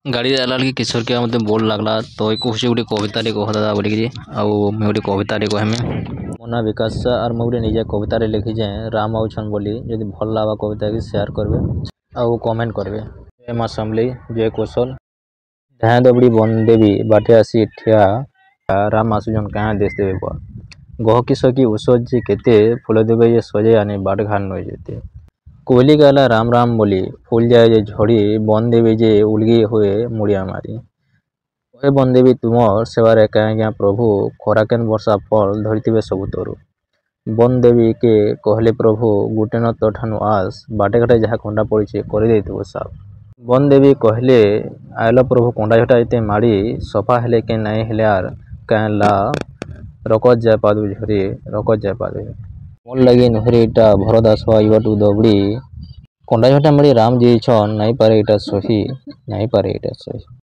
गाड़ी आला कि किशोर के मते बोल लागला तो एक खुशी गुटे कविता रे कह दादा बोली कि आउ मैं गुटे कविता रे कहमे मोना विकास आर मैं गुटे निजे कविता रे लिखी जाए राम आउछन बोली जदि भल लागा कविता के शेयर करबे आउ कमेंट करबे। जय मां समली जय कौशल धाँ दबड़ी बन देवी बाटे आसी ठिया राम आसुजन कहाँ देश देवे पर गह कि सकी ଔଷଧ जे केते फूल देवे ये सजे आने बाट घाट नई जेते कोहली कहला राम राम बोली फूल जाए जे झड़ी बन देवी जे उलगी हुए मुड़िया मारी हे बन देवी तुमर सेवारे क्या प्रभु खराकेन वर्षा फल धरते सबु तरु बन देवी के कहले प्रभु गुटे न तो ठानु आस बाटे घाटे जहाँ कंडा पड़ी कर साफ बन देवी कहले आयल प्रभु कंडा झटा इते माड़ी सफा हेले के नाई हेले आर क्या ला रकत जाए पादु झरी रकत जाए पादु मोल लगी नहरीटा भरदास इवाटू दबड़ी कंडा झटा माड़ी राम जी छन नाई पारे इटा सही नाई पारे इटा सही।